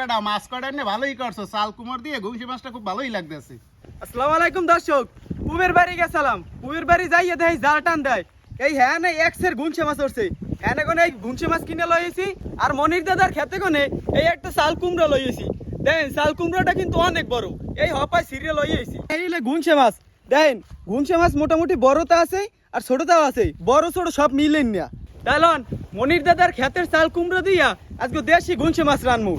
বেটা মাছ কটা নিয়ে ভালোই করছো, চাল কুমড় দিয়ে ঘুংসি মাছটা খুব ভালোই লাগতেছে। আসসালামু আলাইকুম দর্শক, পুবের বাড়ি গেছিলাম। পুবের বাড়ি যাইয়ে দেয় জাল টান দেয়। এই হ্যাঁ না এক্সের গুনছে মাছ উঠছে। হ্যাঁ না কোনে এই গুনছে মাছ কিনে লইয়েছি আর মনির দাদার খেতে কোনে এই একটা চাল কুমড়া লইয়েছি। দেখেন চাল কুমড়াটা কিন্তু অনেক বড়, এই হপায় সিরিয়াল লইয়েছি। এই গুনছে মাছ দেখেন, গুনছে মাছ মোটামুটি বড়টা আছে আর ছোটটাও আছে, বড় ছোট সব মিলেন না। তাহলে মনির দাদার খেতের চাল কুমড়া দিয়া আজকে দেশি গুনছে মাছ রানমু।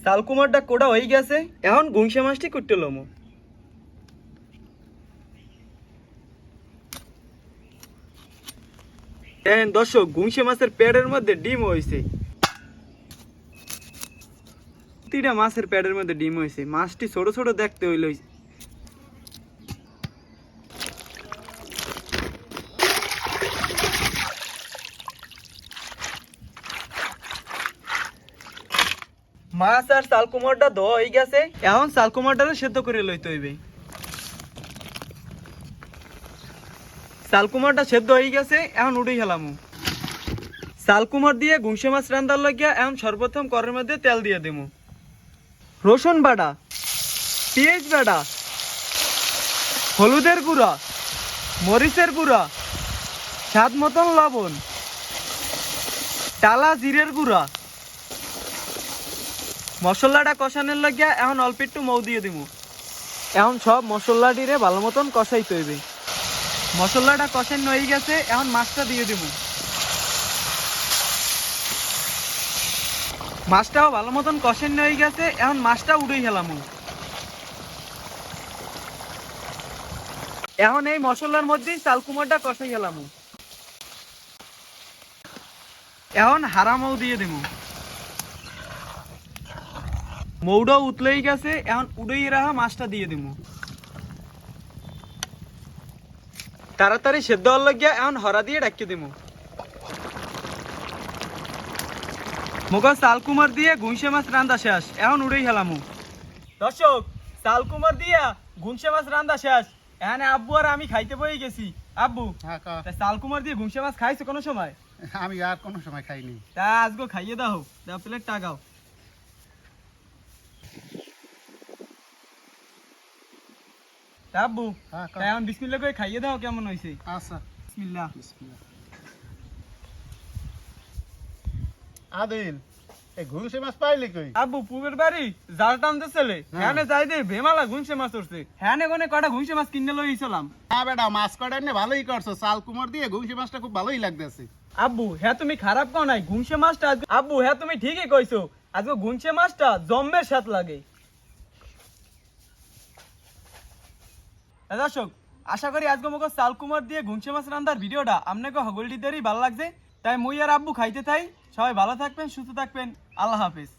চাল কুমারটা কোটা হয়ে গেছে, এখন গুংসে মাছটি কুটতে লমু। দেখেন দর্শক, গুংসে মাছের পেটের মধ্যে ডিম হয়েছে। প্রতিটা মাছের পেটের মধ্যে ডিম হয়েছে। মাছটি ছোট ছোট দেখতে হইল। মাছ আর চাল কুমারটা ধোয়া হয়ে গেছে, এখন চাল কুমারটা সেদ্ধ করে লইতে হইবে। চাল কুমারটা সেদ্ধ হয়ে গেছে, এখন উঠেই হেলামু। চাল কুমার দিয়ে গুংসে মাছ রান্দার লাগিয়া এখন সর্বপ্রথম কড়াইয়ের মধ্যে তেল দিয়ে দেবো। রসুন বাটা, পেঁয়াজ বাটা, হলুদের গুঁড়া, মরিচের গুঁড়া, স্বাদ মতন লবণ, টালা জিরের গুঁড়া। মশলাটা কষানোর লাগিয়া এখন অল্প একটু মৌ দিয়ে দিব। এখন সব মশলাটিরে ভালো মতন কষাইতে হইবে। মশলাটা কষানো হয়ে গেছে, এখন মাছটা দিয়ে দিব। মাছটাও ভালো মতন কষানো হয়ে গেছে, এখন মাছটা উড়েই হেলাম। এখন এই মশলার মধ্যেই চাল কুমারটা কষাই গেলাম। এখন হারা মৌ দিয়ে দেব। মৌটাও উতলেই গেছে, এখন উড়েই রাখা মাছটা দিয়ে দেব। তাড়াতাড়ি সেদ্ধ হওয়ার লাগিয়া এখন হরা দিয়ে ডাকিয়ে দেব। মোগা চাল কুমার দিয়ে গুনসে মাছ রান্দা শেষ, এখন উড়েই হেলাম। দর্শক, চাল কুমার দিয়া গুনসে মাছ রান্দা শেষ, এখানে আব্বু আর আমি খাইতে বই গেছি। আব্বু, চাল কুমার দিয়ে গুনসে মাছ খাইছো কোনো সময়? আমি আর কোনো সময় খাইনি। তা আজকে খাইয়ে দাও, দাও প্লেট টাকাও। আব্বু এখন বিসমিল্লাহ করে খাইয়ে দাও, কেমন হয়েছে? আচ্ছা বিসমিল্লাহ। আদিল, এই ঘুংসি মাছ পাইলি কই? আব্বু পুবের বাড়ি জাল টানতে চলে, হ্যাঁ যাই দে বেমালা ঘুংসে মাছ উঠছে। হ্যাঁ কোনে কটা ঘুংসে মাছ কিনে লইছিলাম। হ্যাঁ বেটা মাছ কটা নিয়ে ভালোই করছো, চাল কুমড় দিয়ে ঘুংসি মাছটা খুব ভালোই লাগতেছে। আব্বু হ্যাঁ তুমি খারাপ কও নাই, ঘুংসে মাছটা আব্বু হ্যাঁ তুমি ঠিকই কইছো, আজকে ঘুংসে মাছটা জম্মের স্বাদ লাগে। দর্শক, আশা করি আজকে মুখ চাল কুমার দিয়ে ঘুংসে মাছ রান্নার ভিডিওটা আপনাকে হগলটিদেরই ভালো লাগছে। তাই মুই আর আব্বু খাইতে থাই। সবাই ভালো থাকবেন, সুস্থ থাকবেন। আল্লাহ হাফেজ।